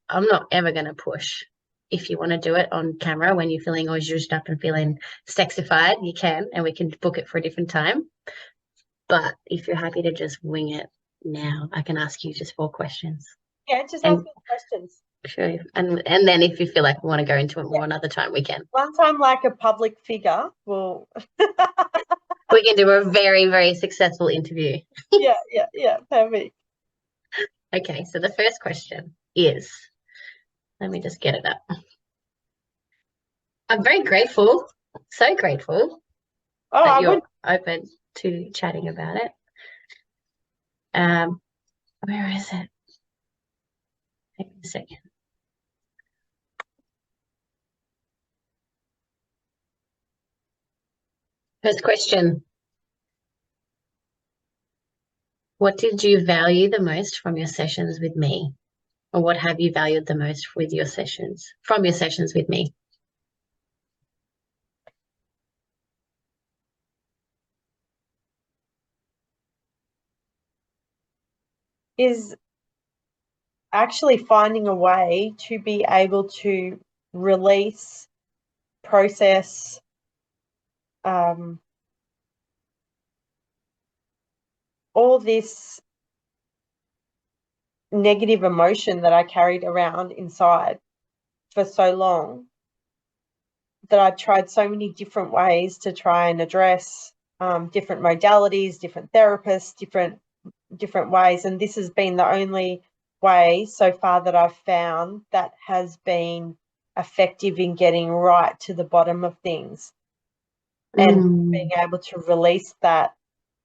I'm not ever going to push. If you want to do it on camera when you're feeling all zhuzhed up and feeling sexified, you can, and we can book it for a different time. But if you're happy to just wing it now, I can ask you just 4 questions. Yeah, just And ask me questions. sure, and then if you feel like we want to go into it more another time, we can. Once I'm like a public figure, well, We can do a very, very successful interview. yeah, perfect. Okay, so the first question is, let me just get it up. I'm very grateful, so grateful Oh, that I you're would. open to chatting about it. Um, where is it? Hang on a second. First question. What did you value the most from your sessions with me? Or what have you valued the most with your sessions, from your sessions with me? Is actually finding a way to be able to release, process, um, all this negative emotion that I carried around inside for so long, that I've tried so many different ways to try and address, different modalities, different therapists, different ways, and this has been the only way so far that I've found that has been effective in getting right to the bottom of things and being able to release that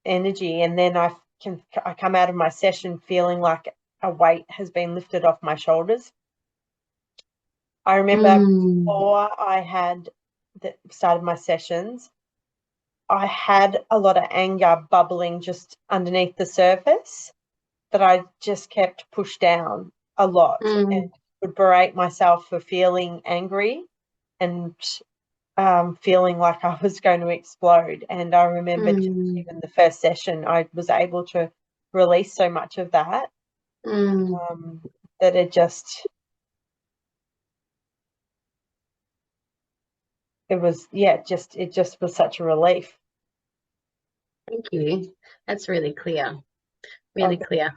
energy. And then I come out of my session feeling like a weight has been lifted off my shoulders. I remember before I had started my sessions, I had a lot of anger bubbling just underneath the surface that I just kept pushed down a lot, and would berate myself for feeling angry and feeling like I was going to explode. And I remember just even the first session, I was able to release so much of that, that it just it just was such a relief. Thank you. That's really clear. Really clear.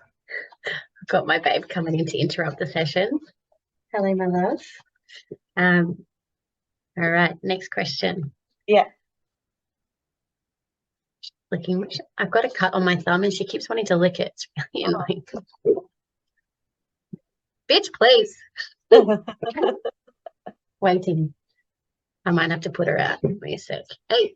I've got my babe coming in to interrupt the session. Hello, my love. All right, next question. Yeah. Licking. I've got a cut on my thumb and she keeps wanting to lick it. It's really annoying. Bitch, please. Waiting. I might have to put her out. Wait a sec. Hey,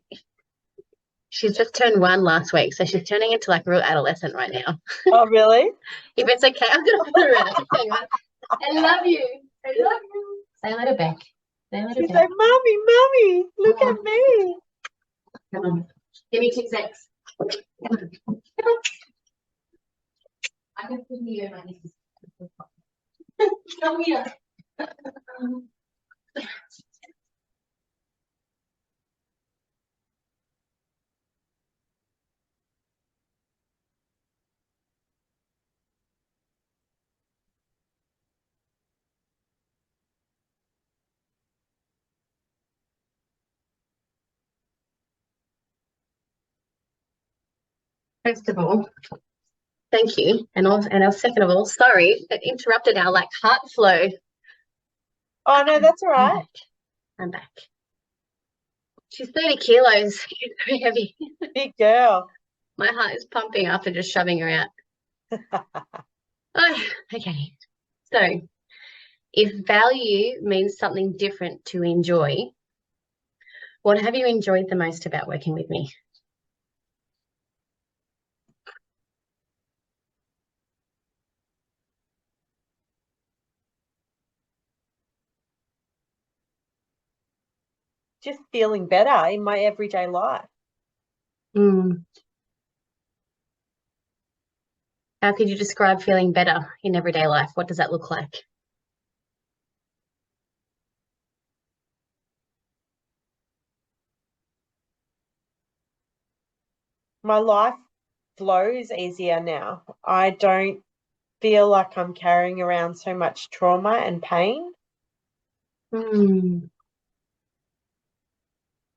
she's just turned 1 last week, so she's turning into like a real adolescent right now. Oh, really? If it's okay, I'm gonna put her out. Hang on. I love you. I love you. Say hello to Beck. Say hello to She's Beck. like, Mommy, look at me. Come on. Give me 2 secs. Come on. I can put you in my knees. Come here. First of all, thank you. And second of all, sorry, it interrupted our like heart flow. Oh, no, that's all right. I'm back. She's 30 kilos. She's very heavy. Big girl. My heart is pumping after just shoving her out. Oh, okay. So, if value means something different to enjoy, what have you enjoyed the most about working with me? Just feeling better in my everyday life. How could you describe feeling better in everyday life? What does that look like? My life flows easier now. I don't feel like I'm carrying around so much trauma and pain. Mm.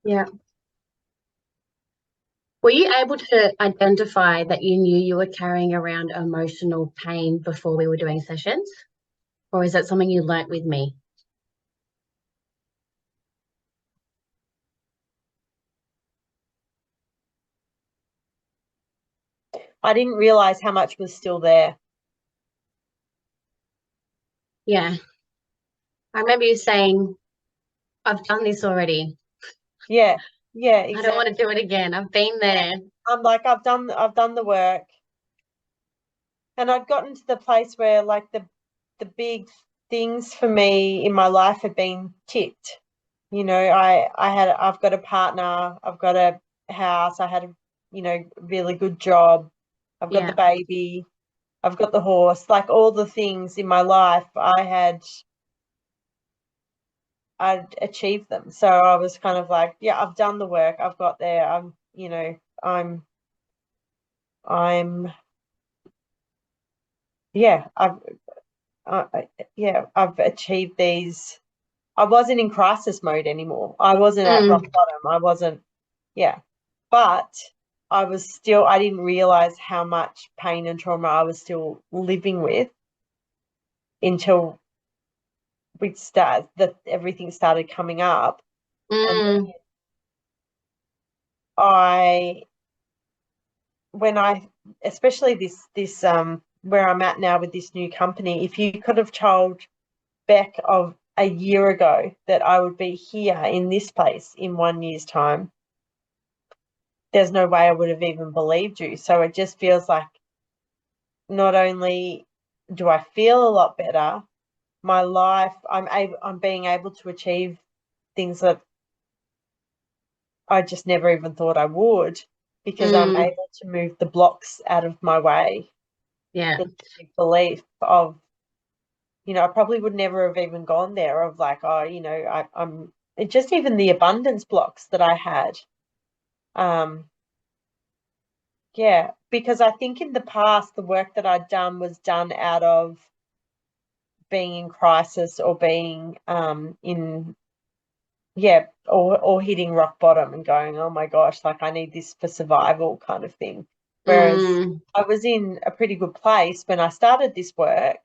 Yeah. Were you able to identify that you knew you were carrying around emotional pain before we were doing sessions? Or is that something you learnt with me? I didn't realize how much was still there. Yeah. I remember you saying, I've done this already. Yeah, yeah, I don't want exactly. to do it again. I've been there. I'm like, I've done the work. And I've gotten to the place where like the big things for me in my life have been ticked. You know, I've got a partner, I've got a house, I had a, really good job, I've got the Yeah. baby, I've got the horse, like all the things in my life I'd achieved them. So I was kind of like, yeah, I've done the work, I've got there. I'm I'm yeah, I've achieved these. I wasn't in crisis mode anymore. I wasn't at rock Mm, bottom. I wasn't, yeah. But I didn't realize how much pain and trauma I was still living with until that everything started coming up. And mm, I, when I, especially this, where I'm at now with this new company, if you could have told Beck of a year ago that I would be here in this place in 1 year's time, there's no way I would have even believed you. So it just feels like not only do I feel a lot better, my life, I'm being able to achieve things that I just never even thought I would, because I'm mm. able to move the blocks out of my way. Yeah. The belief of, I probably would never have even gone there of like, oh, I'm it just even the abundance blocks that I had. Um, yeah, because I think in the past, the work that I'd done was done out of being in crisis or being in, yeah, or hitting rock bottom and going, oh my gosh, like I need this for survival kind of thing. Whereas Mm, I was in a pretty good place when I started this work,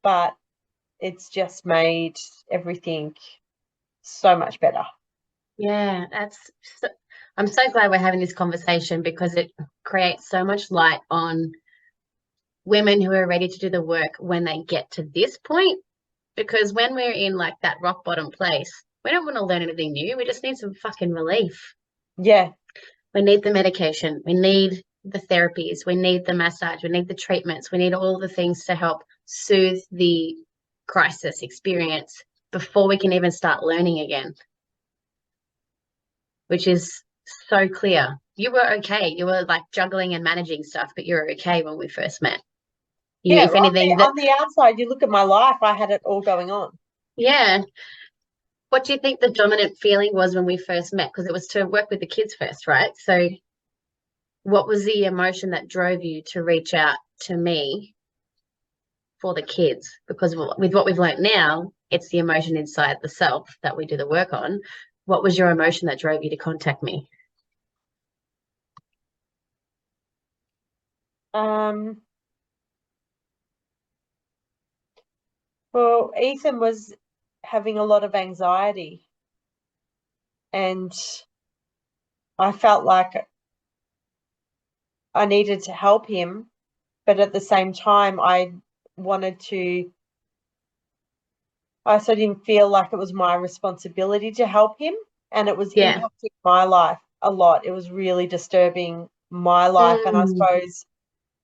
but it's just made everything so much better. yeah. I'm so glad we're having this conversation because it creates so much light on women who are ready to do the work when they get to this point. Because when we're in like that rock bottom place, we don't want to learn anything new. We just need some fucking relief. Yeah, We need the medication. We need the therapies. We need the massage. We need the treatments. We need all the things to help soothe the crisis experience before we can even start learning again, which is so clear. You were okay. You were like juggling and managing stuff, but you were okay when we first met. You, yeah. if anything, that, On the outside, you look at my life, I had it all going on. yeah. What do you think the dominant feeling was when we first met? Because it was to work with the kids first, right? So, what was the emotion that drove you to reach out to me for the kids? Because with what we've learned now, it's the emotion inside the self that we do the work on. What was your emotion that drove you to contact me? Um, well, Ethan was having a lot of anxiety, and I felt like I needed to help him, but at the same time, wanted to, I also didn't feel like it was my responsibility to help him, and it was Yeah. impacting my life a lot. It was really disturbing my life, and I Mm, suppose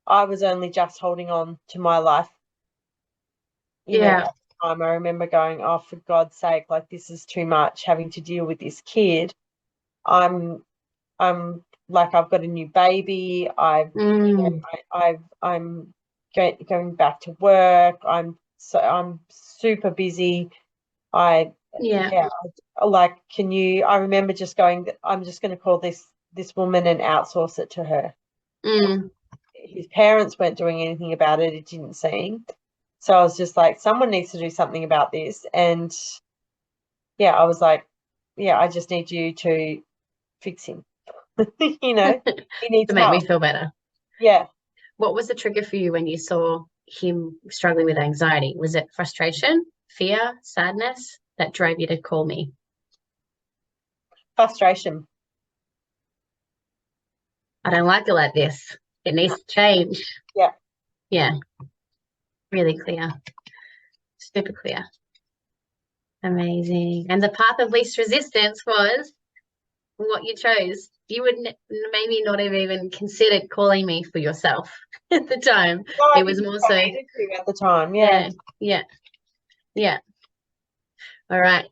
I was only just holding on to my life, yeah. at the time. I remember going, oh, for God's sake, like this is too much having to deal with this kid. I'm like I've got a new baby. Mm, I'm going back to work. I'm super busy. I yeah. Yeah, like can you? I remember just going, I'm just going to call this woman and outsource it to her. Mm, his parents weren't doing anything about it, it didn't seem. So I was just like, someone needs to do something about this. And yeah, I was like, yeah, I just need you to fix him. You know, he needs To make me help. feel better. Yeah, What was the trigger for you when you saw him struggling with anxiety? Was it frustration, fear, sadness that drove you to call me? frustration. I don't like it like this. It needs to change. Yeah. Yeah, really clear. Super clear. Amazing. And the path of least resistance was what you chose. You would maybe not have even considered calling me for yourself at the time. No, I It was didn't think more I so, needed to at the time. Yeah. yeah, yeah, yeah. All right.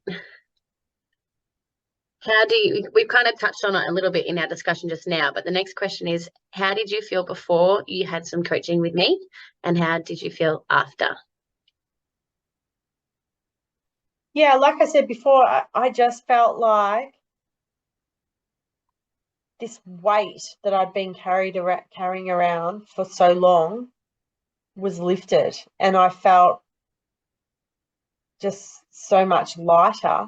How do you, we've kind of touched on it a little bit in our discussion just now, but the next question is, how did you feel before you had some coaching with me, and how did you feel after? Yeah, like I said before, I just felt like this weight that I'd been carrying around for so long was lifted, and I felt just so much lighter.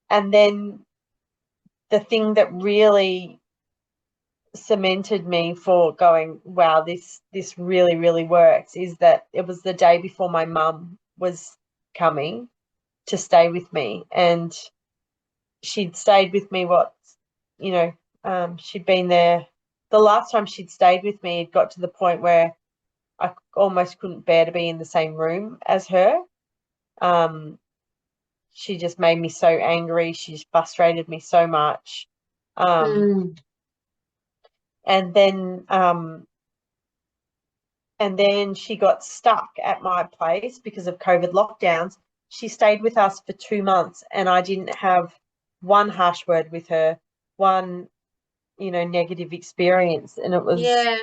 And then the thing that really cemented me for going, wow, this really, really works, is that it was the day before my mum was coming to stay with me. And she'd stayed with me you know, she'd been there. The last time she'd stayed with me, it got to the point where I almost couldn't bear to be in the same room as her. Um, she just made me so angry. She just frustrated me so much. Um, Mm, and then she got stuck at my place because of COVID lockdowns. She stayed with us for 2 months, and I didn't have one harsh word with her, one, negative experience. And it was, yeah.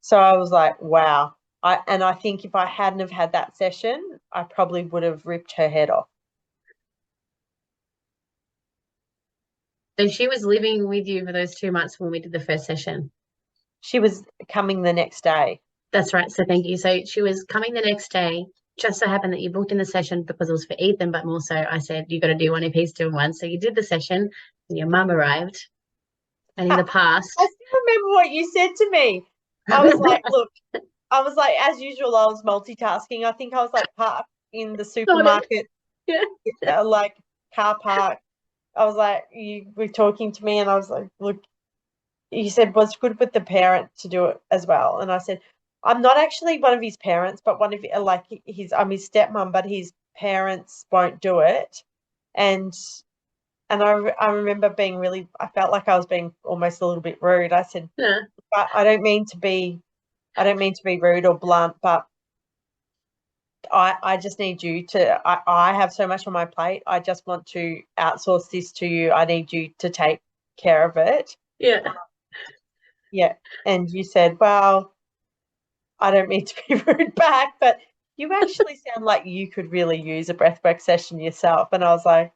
so I was like, wow. I think if I hadn't have had that session, I probably would have ripped her head off. So she was living with you for those 2 months when we did the first session. She was coming the next day. That's right. So thank you. So she was coming the next day. Just so happened that you booked in the session because it was for Ethan, but more so I said you got to do one if he's doing one. So you did the session, and your mum arrived. And in the I past, still remember what you said to me. I was like, look, I was like, as usual, I was multitasking. I think I was like parked in the sorted. supermarket, Yeah. like car park. I was like, you were talking to me, and I was like, look, you said was good with the parent to do it as well. And I said, I'm not actually one of his parents, but one of like I'm his stepmom, but his parents won't do it. And I remember being really, I felt like I was being almost a little bit rude. I said, Yeah. I don't mean to be, I don't mean to be rude or blunt, but I just need you to, I have so much on my plate. I just want to outsource this to you. I need you to take care of it. Yeah. Yeah. And you said, well, I don't mean to be rude back, but you actually sound like you could really use a breathwork session yourself. And I was like,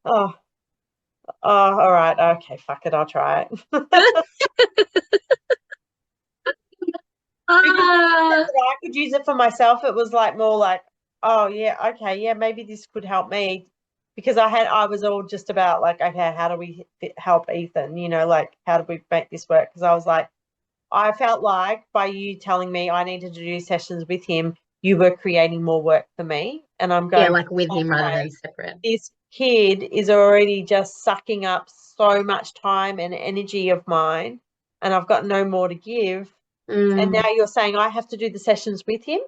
oh, all right. Okay, fuck it. I'll try it. Because when you said Ah, that I could use it for myself, it was like more like, oh yeah, okay, yeah, maybe this could help me. Because I was all just about like, okay, how do we help Ethan? Like how do we make this work? Because I was like, I felt like by you telling me I needed to do sessions with him, you were creating more work for me. And I'm yeah, going, like with him rather than separate. this kid is already just sucking up so much time and energy of mine, and I've got no more to give. And Mm. now you're saying I have to do the sessions with him?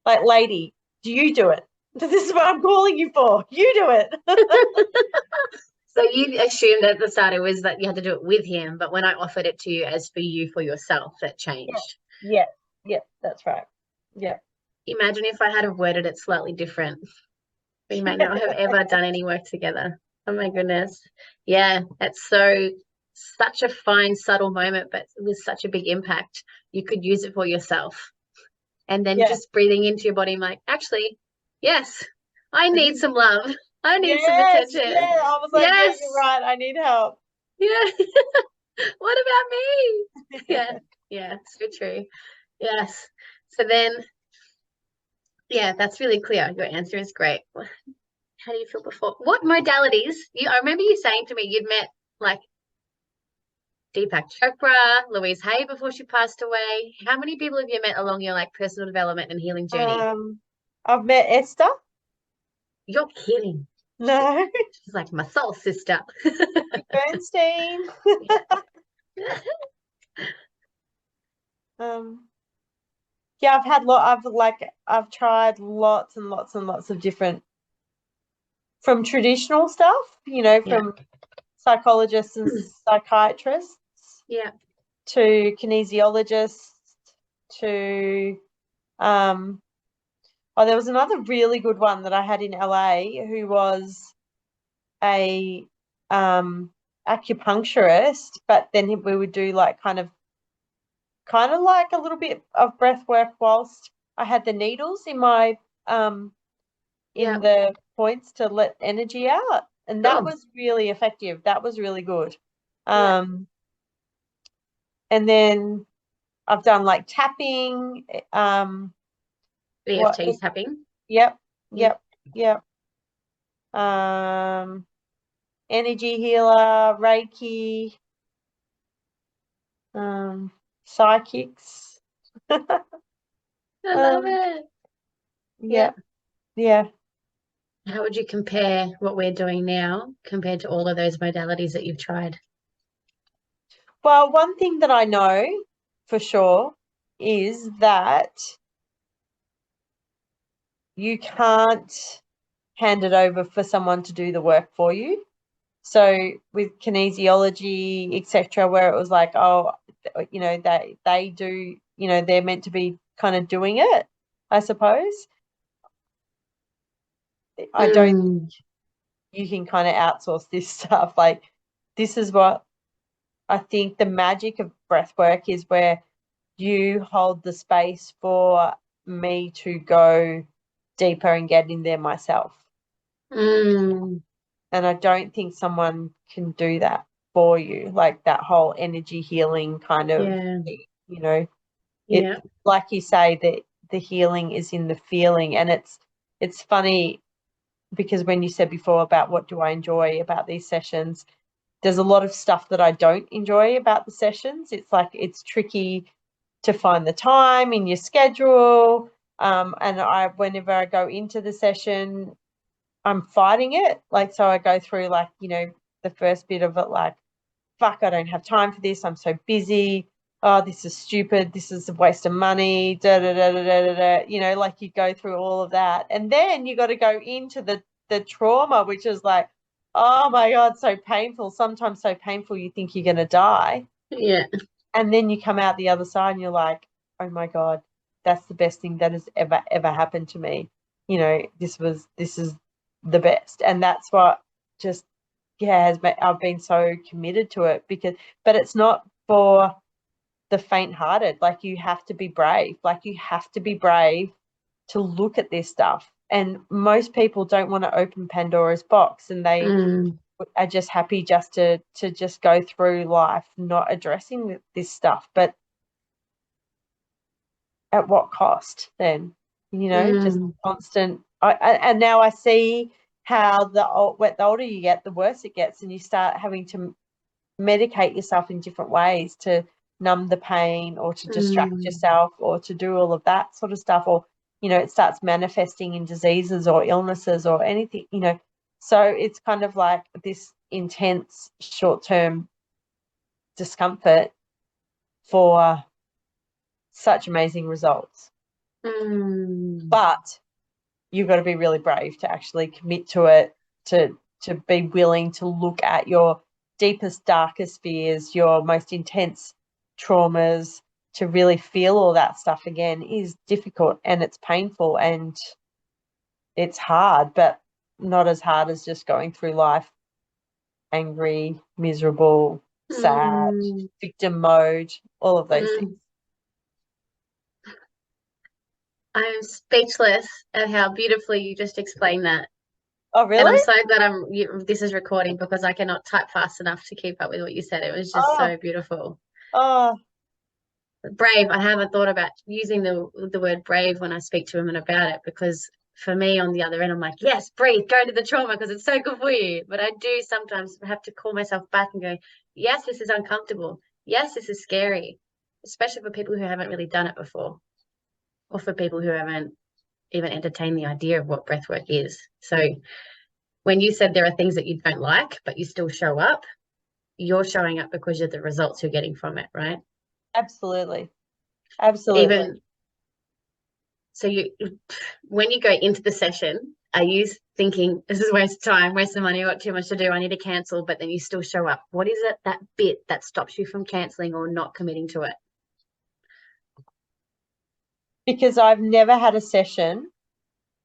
Like, lady, do you do it? This is what I'm calling you for. You do it. So you assumed at the start it was that you had to do it with him, but when I offered it to you as for you for yourself, that Yeah, changed. yeah, yeah, that's right. Yeah. Imagine if I had have worded it slightly different. We may not have ever done any work together. Oh my goodness. Yeah, that's such a fine, subtle moment, but with such a big impact. You could use it for yourself. And then Yeah. just breathing into your body, I'm like, actually, yes, I need some love. I need some Yes, attention. yeah. I was like, yeah, Yes. you're right. I need help. Yeah. What about me? Yeah. Yeah, so true. Yes. So then, yeah, that's really clear. Your answer is great. How do you feel before? What modalities? I remember you saying to me you'd met like Deepak Chopra, Louise Hay before she passed away. How many people have you met along your like personal development and healing journey? I've met Esther. You're kidding. No. She's like my soul sister. Bernstein. Um, yeah, I've tried lots and lots and lots of different, from traditional stuff, Yeah. from psychologists and psychiatrists Yeah. to kinesiologists to um oh, there was another really good one that I had in LA who was a um acupuncturist, but then we would do like kind of like a little bit of breath work whilst I had the needles in my Yeah. in the points to let energy out. And that Cool. was really effective. That was really good. Yeah. Um, and then I've done like tapping. What? EFT tapping. Yep, Yeah. yep, yep. Um, energy healer, Reiki, um, psychics. I love Um, it. Yeah. yeah, yeah. How would you compare what we're doing now compared to all of those modalities that you've tried? Well, one thing that I know for sure is that you can't hand it over for someone to do the work for you. So with kinesiology, etc., where it was like, oh, they do, they're meant to be kind of doing it, I suppose. I don't think Mm, you can kind of outsource this stuff. Like, this is what I think the magic of breath work is, where you hold the space for me to go deeper and get in there myself. mm, And I don't think someone can do that for you, like that whole energy healing kind of yeah. thing, you know. It, Yeah. like you say, that the healing is in the feeling. And it's funny because when you said before about what do I enjoy about these sessions, there's a lot of stuff that I don't enjoy about the sessions. It's like it's tricky to find the time in your schedule. And whenever I go into the session, I'm fighting it. Like, so I go through like, the first bit of it, like, fuck, I don't have time for this. I'm so busy. Oh, this is stupid. This is a waste of money. Da da da da da da. Like you go through all of that. And then you got to go into the trauma, which is like, oh my God, so painful. Sometimes so painful you think you're gonna die. Yeah. And then you come out the other side and you're like, oh my God, that's the best thing that has ever happened to me. This is the best. And that's what just, yeah, I've been so committed to it, but it's not for the faint-hearted. Like, you have to be brave. Like, you have to be brave to look at this stuff. And most people don't want to open Pandora's box, and they Mm, are just happy just to just go through life not addressing this stuff. But at what cost then? Just mm, constant. And now I see how the older you get, the worse it gets, and you start having to medicate yourself in different ways to numb the pain, or to distract mm, yourself, or to do all of that sort of stuff. Or it starts manifesting in diseases or illnesses or anything. So it's kind of like this intense short-term discomfort for such amazing results. mm, But you've got to be really brave to actually commit to it, to be willing to look at your deepest, darkest fears, your most intense traumas, to really feel all that stuff again is difficult, and it's painful, and it's hard, but not as hard as just going through life angry, miserable, sad, mm, victim mode, all of those things. mm. I'm speechless at how beautifully you just explained that. Oh, And really? I'm so glad this is recording because I cannot type fast enough to keep up with what you said. It was just Oh, so beautiful. oh, Brave. I haven't thought about using the word brave when I speak to women about it, because for me on the other end, I'm like, yes, breathe, go to the trauma because it's so good for you. But I do sometimes have to call myself back and go, yes, this is uncomfortable. Yes, this is scary, especially for people who haven't really done it before, or for people who haven't even entertained the idea of what breathwork is. So when you said there are things that you don't like, but you still show up, you're showing up because of the results you're getting from it, right? Absolutely. Absolutely. Even so, when you go into the session, are you thinking this is a waste of time, waste of money, I've got too much to do, I need to cancel, but then you still show up? What is it, that bit that stops you from canceling or not committing to it? Because I've never had a session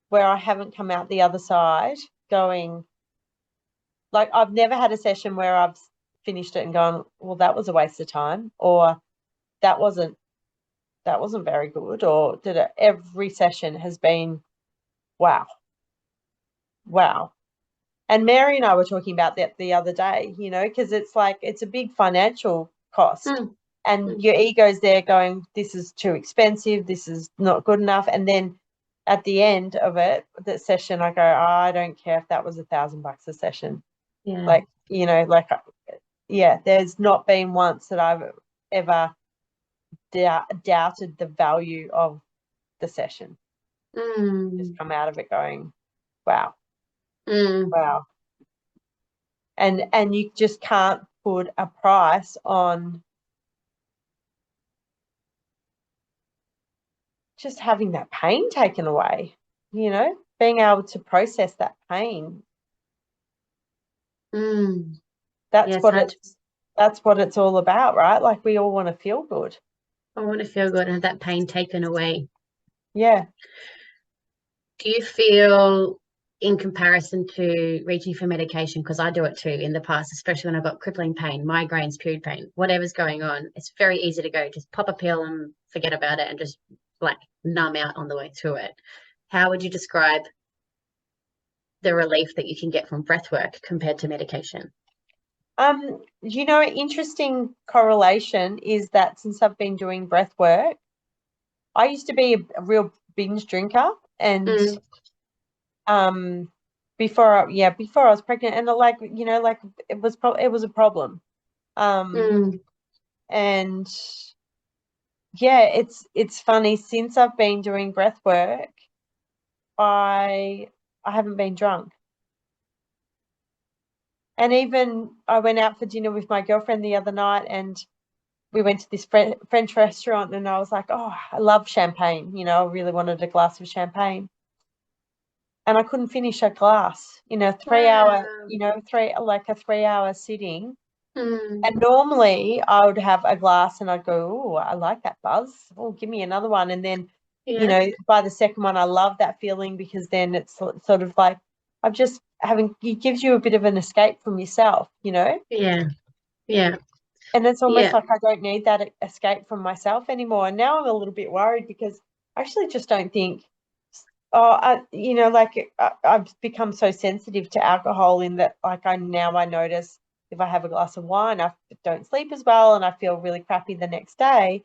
where I haven't come out the other side going, like, I've never had a session where I've finished it and gone, well, that was a waste of time, or that wasn't very good, or did it? Every session has been, wow, wow. And Mary and I were talking about that the other day, because it's like it's a big financial cost. Mm, And mm, your ego's there going, this is too expensive, this is not good enough. And then at the end of it, that session, I go, oh, I don't care if that was $1,000 a session. yeah. Like, yeah, there's not been once that I've ever doubted the value of the session. Just Mm, come out of it going, wow, mm, wow. And you just can't put a price on just having that pain taken away, being able to process that pain. mm. That's Yeah, it's what hard. it's all about, right? Like we all want to feel good. I want to feel good and have that pain taken away. Yeah. Do you feel, in comparison to reaching for medication, because I do it too in the past, especially when I've got crippling pain, migraines, period pain, whatever's going on, it's very easy to go, just pop a pill and forget about it and just like numb out on the way through it. How would you describe the relief that you can get from breath work compared to medication? Interesting correlation is that since I've been doing breath work, I used to be a real binge drinker, and Mm, um before I was pregnant, and like it was a problem. mm, And yeah, it's funny, since I've been doing breath work, I haven't been drunk. And even I went out for dinner with my girlfriend the other night, and we went to this French restaurant, and I was like, oh, I love champagne. I really wanted a glass of champagne. And I couldn't finish a glass in a 3 hour, wow. like a 3 hour sitting. Mm, And normally I would have a glass and I'd go, oh, I like that buzz. Oh, give me another one. And then, yeah, by the second one, I love that feeling, because then it's sort of like I'm just having, it gives you a bit of an escape from yourself. yeah, yeah, And it's almost yeah. like I don't need that escape from myself anymore. And now I'm a little bit worried, because I actually just don't think, like I've become so sensitive to alcohol, in that, like, I notice if I have a glass of wine, I don't sleep as well and I feel really crappy the next day.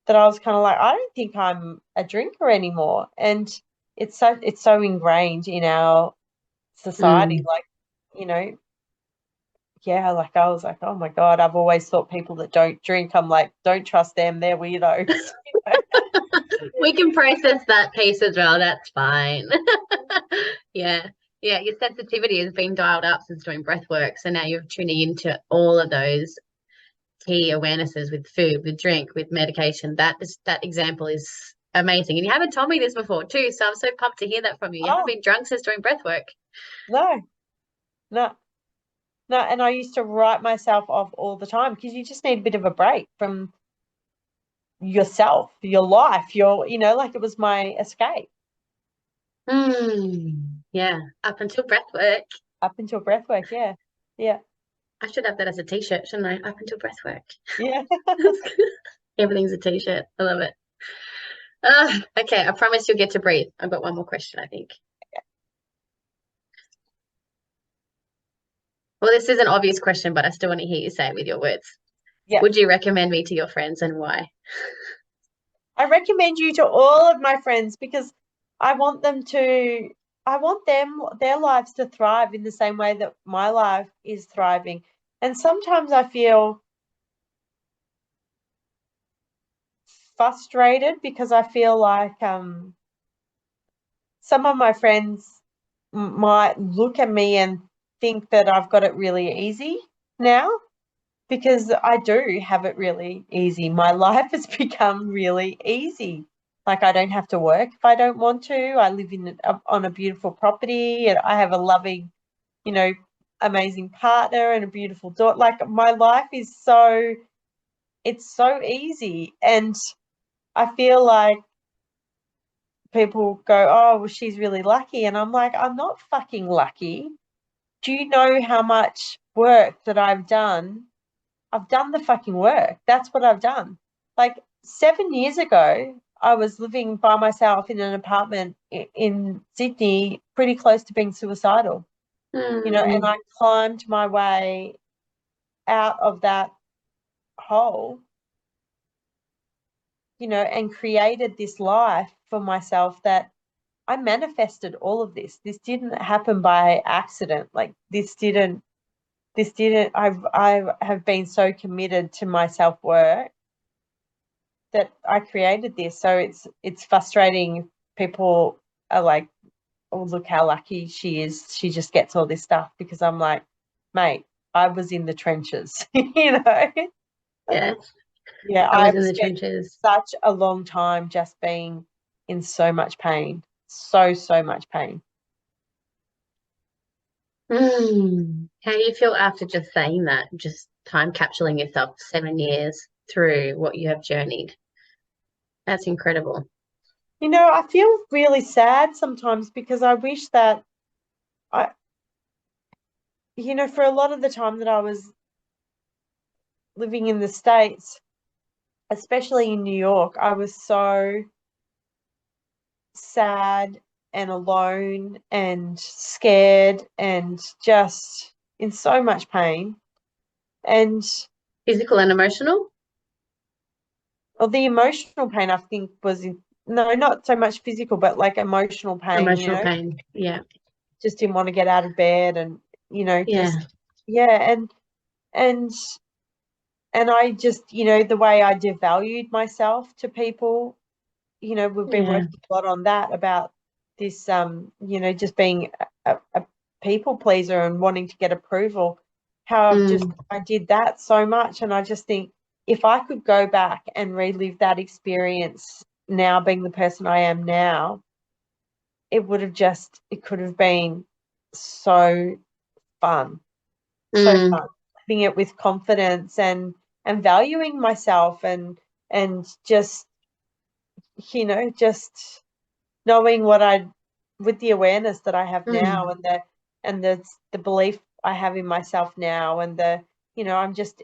That I was kind of like, I don't think I'm a drinker anymore. And it's so ingrained in our society. Mm. Like, you know, yeah, like I was like, oh my God, I've always thought people that don't drink, I'm like, don't trust them, they're weirdos. We can process that piece as well. That's fine. Yeah. Yeah. Your sensitivity has been dialed up since doing breath work. So now you're tuning into all of those key awarenesses with food, with drink, with medication. That example is amazing. And you haven't told me this before too. So I'm so pumped to hear that from you. You haven't Oh, been drunk since doing breath work. no, no, no. And I used to write myself off all the time, because you just need a bit of a break from yourself, your life, like it was my escape Yeah. Up until breath work. up until breath work. Yeah. Yeah. I should have that as a t-shirt, shouldn't I? Up until breath work. Yeah. Everything's a t-shirt. I love it. Okay, I promise you'll get to breathe. I've got one more question, I think. Well, this is an obvious question, but I still want to hear you say it with your words. Yeah. Would you recommend me to your friends, and why? I recommend you to all of my friends because I want them to, I want their lives to thrive in the same way that my life is thriving. And sometimes I feel frustrated because I feel like some of my friends might look at me and think that I've got it really easy now because I do have it really easy. My life has become really easy. Like I don't have to work if I don't want to. I live on a beautiful property and I have a loving, you know, amazing partner and a beautiful daughter. Like my life is so, it's so easy. And I feel like people go, oh, well, she's really lucky. And I'm like, I'm not fucking lucky. Do you know how much work that I've done? I've done the fucking work. That's what I've done. Like 7 years ago, I was living by myself in an apartment in Sydney, pretty close to being suicidal, and Mm, I climbed my way out of that hole, and created this life for myself that I manifested all of this. This didn't happen by accident. Like this didn't I have been so committed to my self-work that I created this. So it's frustrating. People are like, "Oh, look how lucky she is. She just gets all this stuff." Because I'm like, mate, I was in the trenches. yeah, Yeah, I was I've in the spent trenches. such a long time just being in so much pain, so much pain. How do you feel after just saying that? Just time capsuling yourself 7 years through what you have journeyed. That's incredible. I feel really sad sometimes because I wish that I, for a lot of the time that I was living in the States, especially in New York, I was so sad and alone and scared and just in so much pain. And Physical and emotional? well, the emotional pain, I think, no, not so much physical, but like emotional pain, Emotional pain. Yeah. just didn't want to get out of bed and, Yeah. yeah. And, and I just, the way I devalued myself to people, we've been Yeah. working a lot on that about this, just being a people pleaser and wanting to get approval. How Mm, I did that so much. And I just think if I could go back and relive that experience now, being the person I am now, it could have been so fun, so mm, fun. Living it with confidence and valuing myself and just knowing what I with the awareness that I have now mm. and the belief I have in myself now and I'm just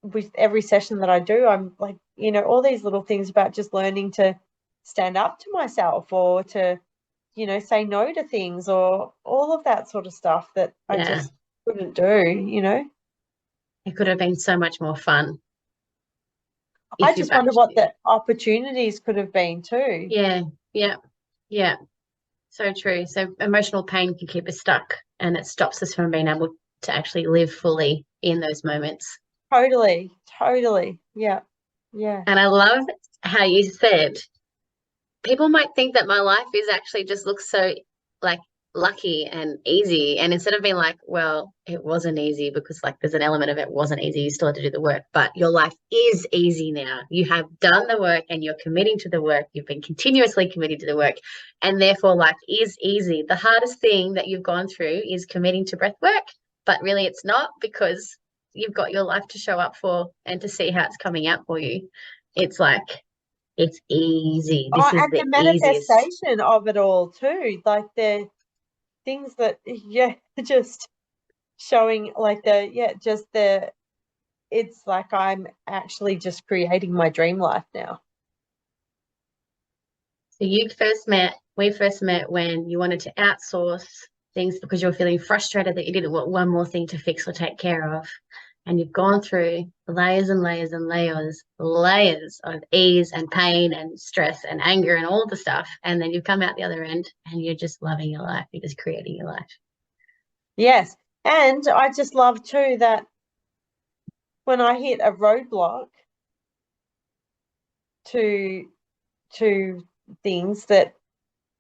with every session that I do, I'm like, all these little things about just learning to stand up to myself or to, say no to things or all of that sort of stuff that I Yeah. just couldn't do. It could have been so much more fun I if you've just wonder what actually. the opportunities could have been too. Yeah. Yeah. Yeah. So true. So emotional pain can keep us stuck and it stops us from being able to actually live fully in those moments. Totally, totally. Yeah. Yeah. And I love how you said people might think that my life is actually just looks so like lucky and easy. And instead of being like, well, it wasn't easy because like there's an element of it wasn't easy, you still had to do the work, but your life is easy now. You have done the work and you're committing to the work. You've been continuously committing to the work. And therefore life is easy. The hardest thing that you've gone through is committing to breath work, but really it's not because you've got your life to show up for and to see how it's coming out for you. It's like it's easy. Oh, This is and the the easiest. manifestation of it all too. Like the things that, yeah, just showing like it's like I'm actually just creating my dream life now. So we first met when you wanted to outsource things because you were feeling frustrated that you didn't want one more thing to fix or take care of. and you've gone through layers and layers and layers of ease and pain and stress and anger and all the stuff. And then you've come out the other end and you're just loving your life. You're just creating your life. Yes. And I just love too that when I hit a roadblock to to things that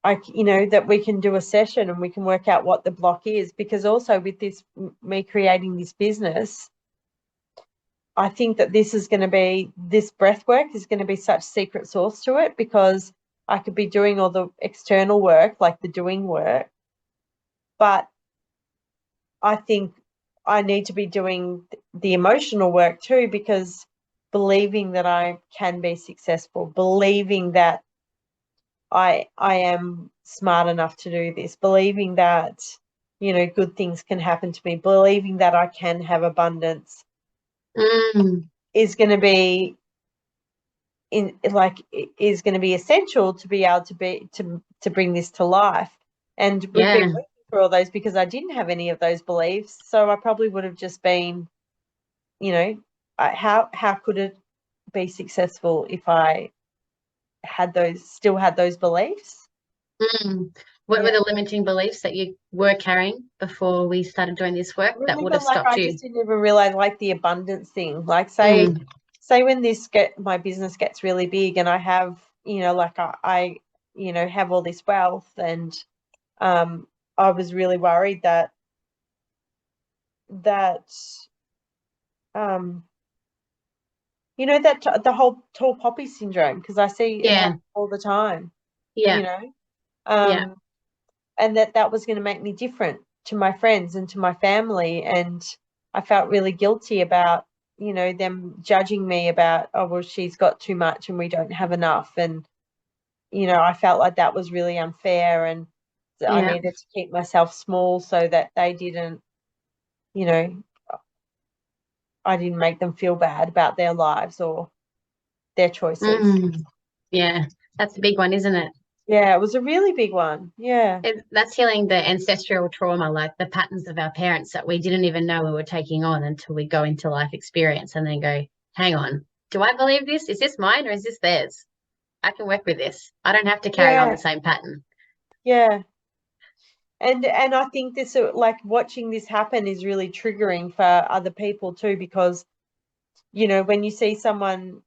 that we can do a session and we can work out what the block is, because also with this, me creating this business, I think that this breath work is going to be such secret sauce to it, because I could be doing all the external work, like the doing work, but I think I need to be doing the emotional work too, because believing that I can be successful, believing that I am smart enough to do this, believing that, good things can happen to me, believing that I can have abundance Mm, is going to be is going to be essential to be able to bring this to life. And we've been yeah. working through all those because I didn't have any of those beliefs. So I probably would have just been, how could it be successful if I still had those beliefs? Mm. What were Yeah. the limiting beliefs that you were carrying before we started doing this work that would Remember, have like, stopped I you? just didn't even realize, like, the abundance thing. Like, Mm, say when my business gets really big and I have, like, have all this wealth, and um I was really worried that um the whole tall poppy syndrome, because I see it yeah, happen all the time, you yeah, know yeah, um and that was going to make me different to my friends and to my family. And I felt really guilty about, them judging me about, oh, well, she's got too much and we don't have enough. And, I felt like that was really unfair, and I yeah. needed to keep myself small so that they didn't, you know, I didn't make them feel bad about their lives or their choices. Mm, yeah. That's a big one, isn't it? Yeah, it was a really big one. Yeah. That's healing the ancestral trauma, like the patterns of our parents that we didn't even know we were taking on until we go into life experience and then go, hang on, do I believe this? Is this mine or is this theirs? I can work with this. I don't have to carry on the Yeah. same pattern. Yeah. And I think this, like, watching this happen is really triggering for other people too, because, when you see someone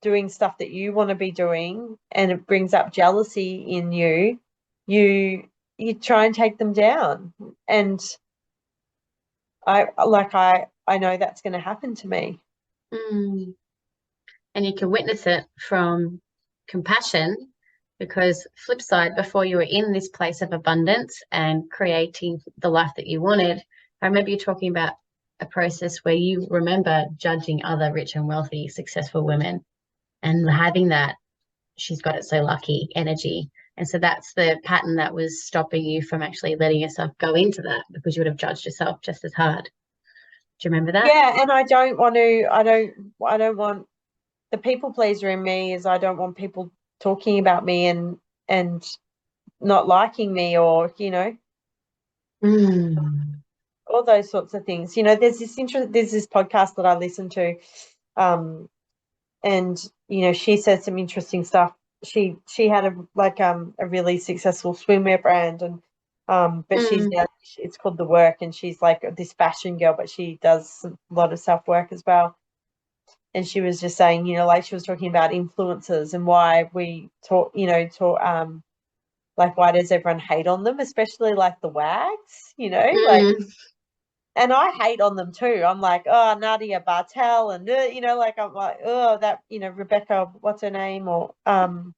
doing stuff that you want to be doing and it brings up jealousy in you, you you try and take them down. And I know that's going to happen to me. Mm. And you can witness it from compassion because flip side, before you were in this place of abundance and creating the life that you wanted, I remember you talking about a process where you remember judging other rich and wealthy successful women and having that she's got it so lucky energy. And so that's the pattern that was stopping you from actually letting yourself go into that because you would have judged yourself just as hard. Do you remember that? Yeah, and I don't want the people pleaser in me, is I don't want people talking about me and not liking me, or, Mm, all those sorts of things. There's this podcast that I listen to, um, and, she said some interesting stuff. She had a really successful swimwear brand, and but she's mm, now, it's called The Work, and she's like this fashion girl, but she does a lot of self work as well. And she was just saying, like, she was talking about influencers and why we talk, like, why does everyone hate on them, especially like the wags, like. mm. And I hate on them too. I'm like, oh, Nadia Bartel, and, like, I'm like, oh, that, Rebecca, what's her name, or and Um,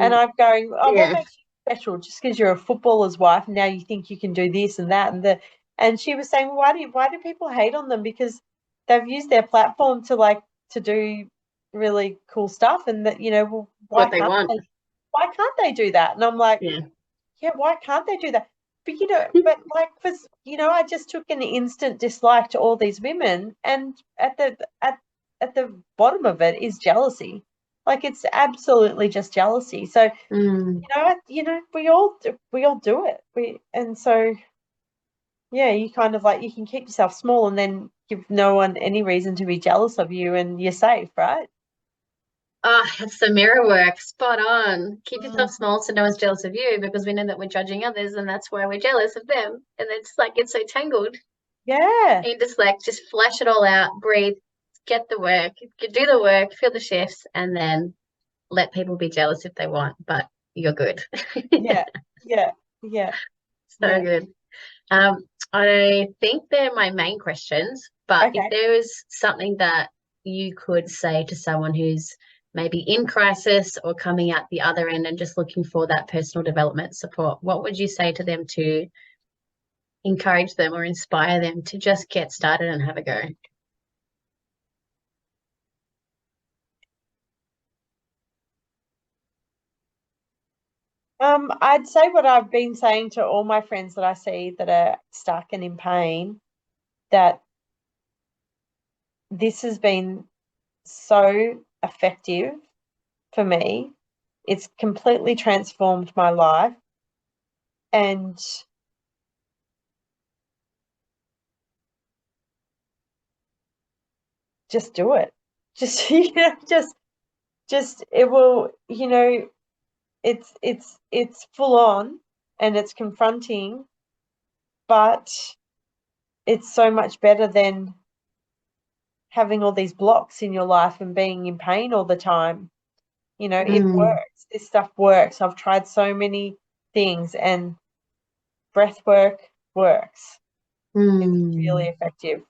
I'm going, oh, what yeah. makes you special? Just because you're a footballer's wife, and now you think you can do this and that and she was saying, why do people hate on them? Because they've used their platform to do really cool stuff, and that, well, What they want. why can't they do that? And I'm like, Yeah. yeah, why can't they do that? But, like, because, I just took an instant dislike to all these women, and at the bottom of it is jealousy. Like, it's absolutely just jealousy. So, Mm, we all do it. And so, yeah, you kind of, like, you can keep yourself small, and then give no one any reason to be jealous of you, and you're safe, right? Ah, it's the mirror work. Spot on. Keep yourself Mm. small so no one's jealous of you because we know that we're judging others and that's why we're jealous of them. And it's like it's so tangled. Yeah, And you just flash it all out, breathe, get the work, do the work, feel the shifts, and then let people be jealous if they want, but you're good. yeah, yeah, yeah, So yeah. good. Um, I think they're my main questions, but if Okay. there is something that you could say to someone who's maybe in crisis or coming out the other end and just looking for that personal development support, what would you say to them to encourage them or inspire them to just get started and have a go? I'd say what I've been saying to all my friends that I see that are stuck and in pain, that this has been so effective for me. It's completely transformed my life, and just do it. Just just it will, it's full on and it's confronting, but it's so much better than having all these blocks in your life and being in pain all the time. It Mm, works. This stuff works. I've tried so many things, and breath work works. It's really mm. effective.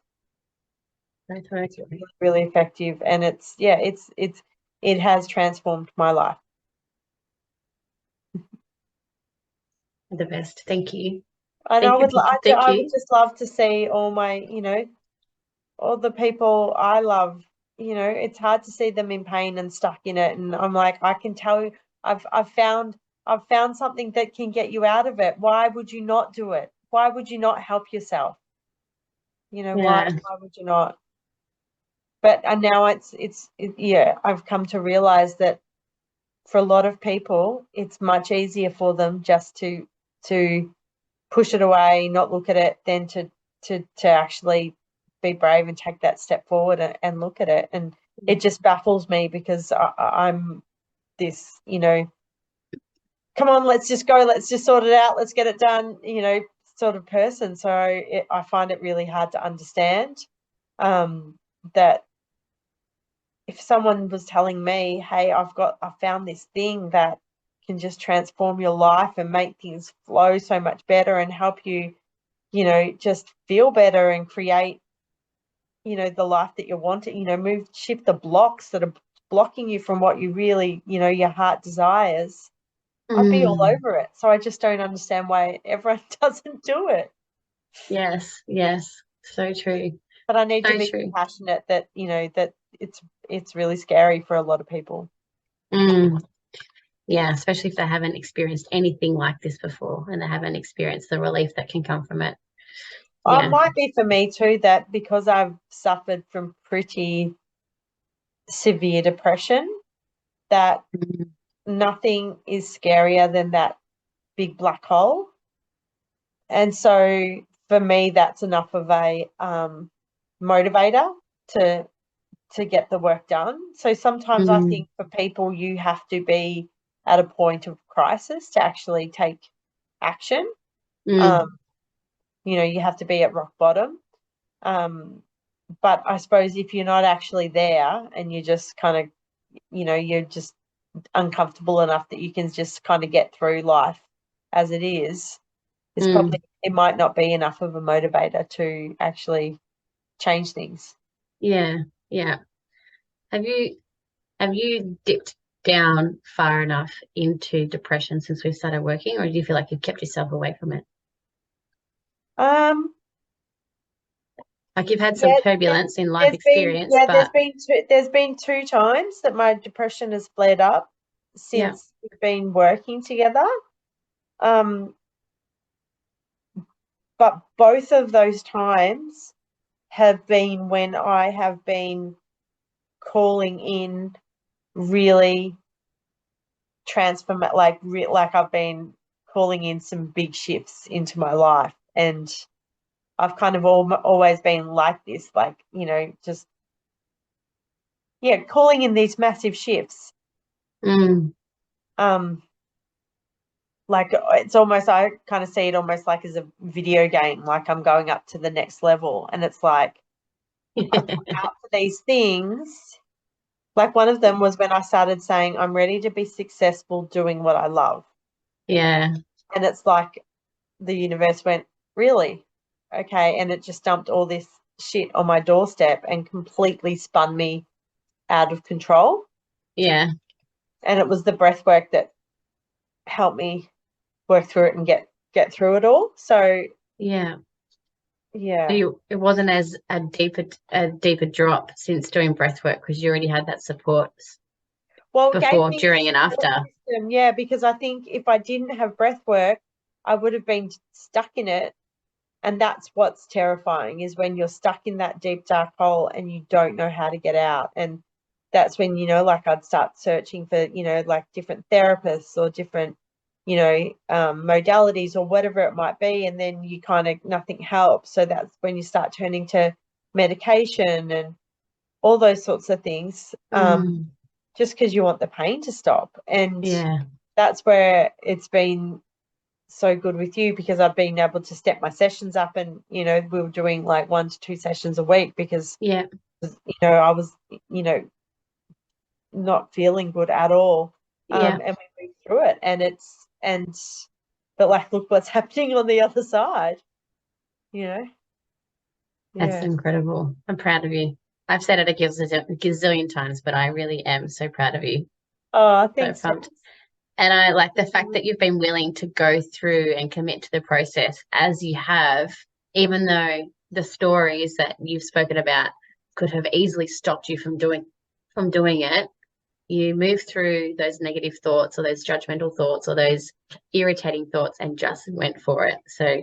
That's It's okay. really, really effective. And it has transformed my life. The best. Thank you. And Thank you. Thank you. Thank I would you. just love to see all the people I love. It's hard to see them in pain and stuck in it. And I'm like, I can tell you, I've found something that can get you out of it. Why would you not do it? Why would you not help yourself? Yeah. Why would you not? But and now yeah, I've come to realize that for a lot of people, it's much easier for them just to push it away, not look at it, than to actually be brave and take that step forward and look at it. And it just baffles me because I'm this, come on, let's just go, let's just sort it out, let's get it done, sort of person. So I find it really hard to understand that if someone was telling me, hey, I found this thing that can just transform your life and make things flow so much better and help you, just feel better and create, the life that you want it, shift the blocks that are blocking you from what you really, your heart desires, I'd be all Mm. over it. So I just don't understand why everyone doesn't do it. Yes. Yes. So true. But I need to So be true. compassionate that, that it's really scary for a lot of people. Mm. Yeah, especially if they haven't experienced anything like this before and they haven't experienced the relief that can come from it. It Yeah. might be for me too that because I've suffered from pretty severe depression, that Mm. nothing is scarier than that big black hole. And so for me, that's enough of a motivator to get the work done. So sometimes I Mm. think for people, you have to be at a point of crisis to actually take action. Um, Mm. you have to be at rock bottom. But I suppose if you're not actually there and you're just kind of, you're just uncomfortable enough that you can just kind of get through life as it is, Mm. it might not be enough of a motivator to actually change things. Yeah. Yeah. Have you have you dipped down far enough into depression since we've started working, or do you feel like you've kept yourself away from it? Um, Like you've had some yeah, turbulence in life experience, but there's been two times that my depression has flared up yeah. since we've been working together. Um, but both of those times have been when I have been calling in really like I've been calling in some big shifts into my life, and I've kind of always been like this, like, just, yeah, calling in these massive shifts. Mm. Um, like it's almost, I kind of see it almost like as a video game, like I'm going up to the next level. And it's like I put out for these things. Like one of them was when I started saying, I'm ready to be successful doing what I love. Yeah. And it's like the universe went, really? Okay. And it just dumped all this shit on my doorstep and completely spun me out of control. Yeah. And it was the breath work that helped me work through it and get through it all. So Yeah. So yeah. it wasn't as a deeper drop since doing breath work because you already had that support Well, it gave before, me a during, and support after. system, yeah, because I think if I didn't have breath work, I would have been stuck in it. And that's what's terrifying is when you're stuck in that deep, dark hole and you don't know how to get out. And that's when, like I'd start searching for, like different therapists or different, modalities or whatever it might be. And then you kind of, nothing helps. So that's when you start turning to medication and all those sorts of things. Mm. Just because you want the pain to stop. And Yeah. that's where it's been so good with you because I've been able to step my sessions up and, we were doing like 1 to 2 sessions a week because, Yeah. I was, you know, not feeling good at all. Yeah. And we moved through it but like, look what's happening on the other side, you know? That's Yeah. incredible. I'm proud of you. I've said it a gazillion times, but I really am so proud of you. Oh, So thanks. pumped. And I like the fact that you've been willing to go through and commit to the process as you have, even though the stories that you've spoken about could have easily stopped you from doing it. You move through those negative thoughts or those judgmental thoughts or those irritating thoughts and just went for it. So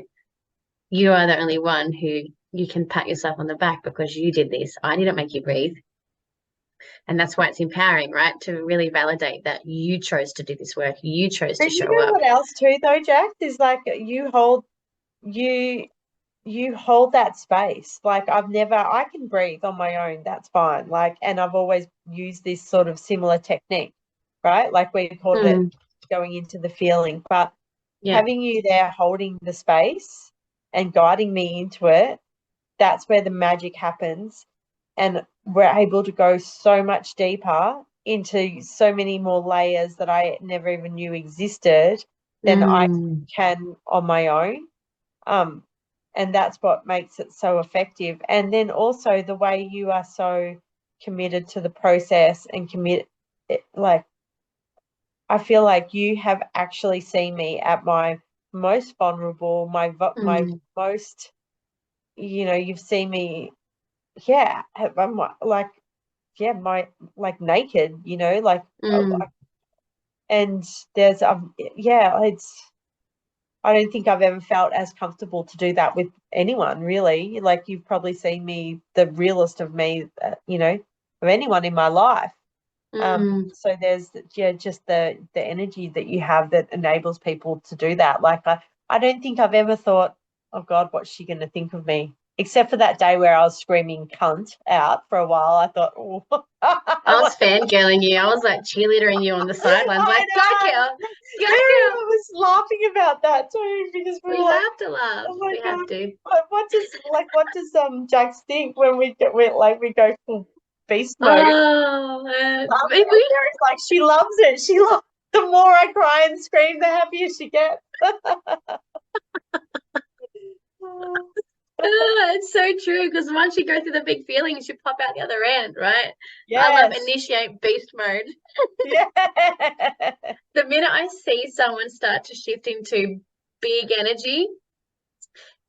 you are the only one who you can pat yourself on the back because you did this. I didn't make you breathe. And that's why it's empowering, right? To really validate that you chose to do this work. You chose to And you show know up. what else too though, Jack, is like you you hold that space. Like I can breathe on my own, that's fine. Like, and I've always used this sort of similar technique, right? Like we called it Mm, going into the feeling, but yeah. having you there holding the space and guiding me into it, that's where the magic happens. And we're able to go so much deeper into so many more layers that I never even knew existed than I Mm, can on my own. Um, and that's what makes it so effective. And then also the way you are so committed to the process and like, I feel like you have actually seen me at my most vulnerable, my mm, most, you've seen me, yeah, I'm like, yeah, my like naked, like, mm. and there's, yeah, I don't think I've ever felt as comfortable to do that with anyone, really. Like you've probably seen me, the realest of me, of anyone in my life. Mm. So there's, yeah, just the energy that you have that enables people to do that. Like I don't think I've ever thought, oh God, what's she going to think of me? Except for that day where I was screaming cunt out for a while. I thought, oh, I was what fangirling you. I was like cheerleadering you on the sidelines, I like, go know. girl, go girl. Everyone was laughing about that too because we We were like, have to laugh. oh my We have God. to. What does Jax think when we go full beast mode? Oh, It's like she loves it. She loves the more I cry and scream, the happier she gets. it's so true because once you go through the big feelings, you pop out the other end, right? I love Yes. initiate beast mode. Yeah. The minute I see someone start to shift into big energy,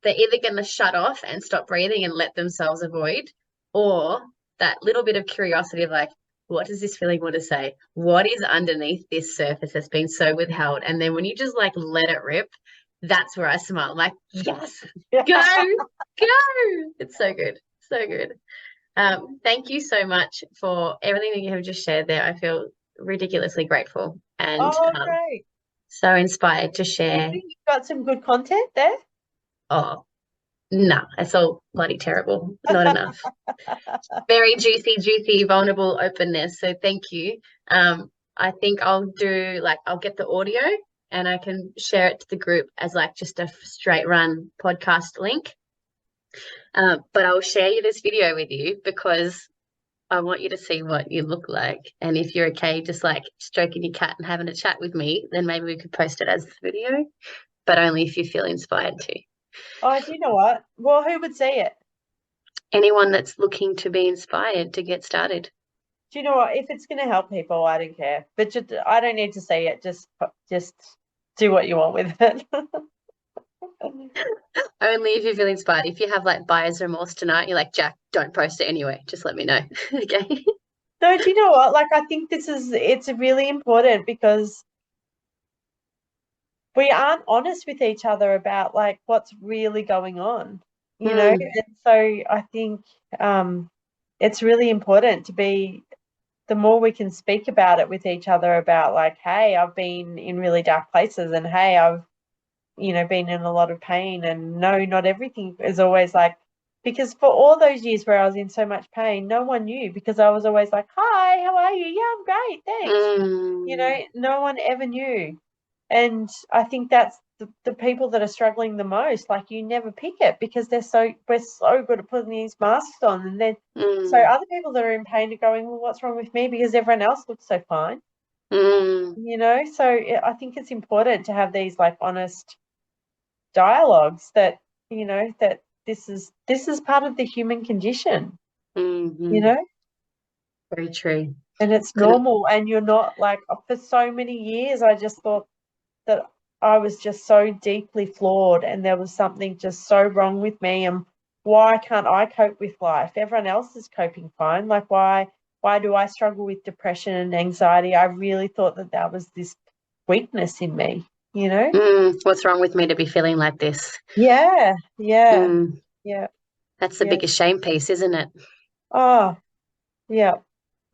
they're either going to shut off and stop breathing and let themselves avoid, or that little bit of curiosity of like, what does this feeling want to say? What is underneath this surface that's been so withheld? And then when you just like let it rip, that's where I smile. I'm like, yes, go, go. It's so good. So good. Thank you so much for everything that you have just shared there. I feel ridiculously grateful and Oh, great. so inspired to You share. think you've got some good content there? Oh, Nah, it's all bloody terrible. Not enough. Very juicy, vulnerable openness. So thank you. I think I'll get the audio and I can share it to the group as like just a straight run podcast link. But I'll share you this video with you because I want you to see what you look like. And if you're okay, just like stroking your cat and having a chat with me, then maybe we could post it as a video, but only if you feel inspired to. Oh, do you know what? Well, who would see it? Anyone that's looking to be inspired to get started. Do you know what? If it's going to help people, I don't care. But just, I don't need to see it. Just do what you want with it. Only if you feel inspired. If you have like buyer's remorse tonight, you're like, Jack, don't post it anyway. Just let me know. Okay. No, do you know what? Like, I think it's really important because we aren't honest with each other about like what's really going on, you know? Mm, And so I think it's really important to be, the more we can speak about it with each other about like, hey, I've been in really dark places, and hey, I've, been in a lot of pain, and no, not everything is always like, because for all those years where I was in so much pain, no one knew, because I was always like, hi, how are you? Yeah, I'm great, thanks. mm, No one ever knew. And I think that's the people that are struggling the most. Like, you never pick it because we're so good at putting these masks on. And then, so mm, other people that are in pain are going, well, what's wrong with me? Because everyone else looks so fine, mm, So I think it's important to have these like honest dialogues that, that this is part of the human condition, you mm. know, Very true. and it's Couldn't. normal. And you're not like, for so many years, I just thought that I was just so deeply flawed and there was something just so wrong with me, and why can't I cope with life? Everyone else is coping fine. Like, why do I struggle with depression and anxiety? I really thought that was this weakness in me, What's wrong with me to be feeling like this? Yeah, yeah, Mm, yeah, that's the yeah. biggest shame piece, isn't it? Oh, yeah,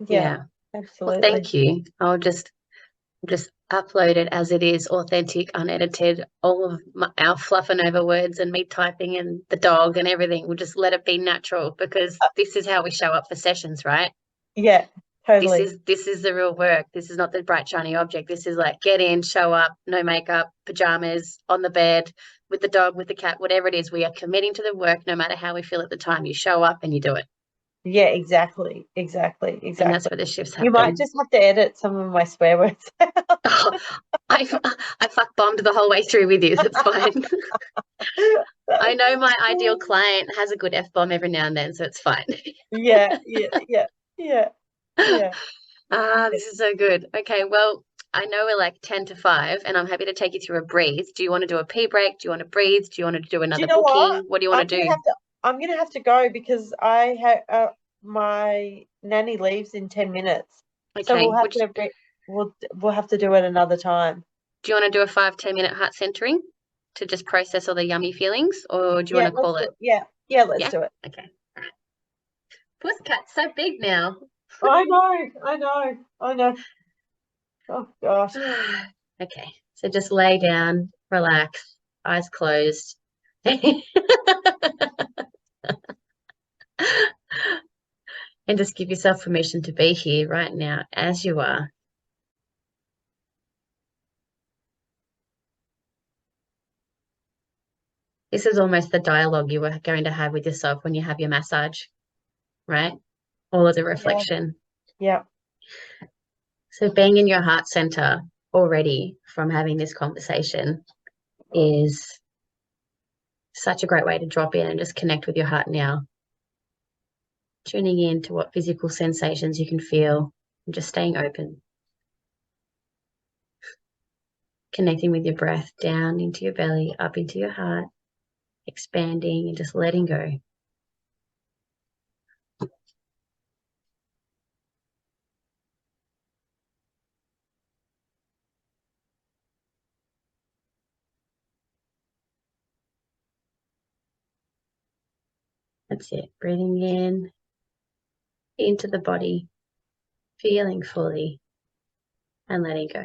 yeah, Yeah. Well, absolutely. thank you. I'll just upload it as it is, authentic, unedited. All of our fluffing over words and me typing and the dog and everything. We'll just let it be natural because this is how we show up for sessions, right? Yeah, This totally. is this is the real work. This is not the bright shiny object. This is like get in, show up, no makeup, pajamas, on the bed, with the dog, with the cat, whatever it is. We are committing to the work no matter how we feel at the time. You show up and you do it. Yeah, exactly, exactly, And that's exactly. where the shifts You might happen. just have to edit some of my swear words. Oh, I I fuck bombed the whole way through with you. That's fine. I know my ideal client has a good F bomb every now and then, so it's fine. Yeah, yeah, yeah, yeah, yeah. This is so good. Okay, well, I know we're like 10 to 5, and I'm happy to take you through a breathe. Do you want to do a pee break? Do you want to breathe? Do you want to do Do you another know what? booking? What do you I'm want to gonna do? have to. I'm gonna have to go because I have my nanny leaves in 10 minutes, so Okay, which we'll have to do it another time. do you want to do a 5-10 minute heart centering to just process all the yummy feelings, or do you want Yeah, to let's call do it? it. Yeah, yeah, let's Yeah? do it. Okay. All right. Pussycat's so big now. I know, I know, I know. Oh gosh. Okay, so just lay down, relax, eyes closed. And just give yourself permission to be here right now as you are. This is almost the dialogue you were going to have with yourself when you have your massage, right? All of the Yeah, reflection. yeah, So being in your heart center already from having this conversation is such a great way to drop in and just connect with your heart now. Tuning in to what physical sensations you can feel and just staying open. Connecting with your breath down into your belly, up into your heart, expanding and just letting go. That's it. Breathing in into the body, feeling fully, and letting go.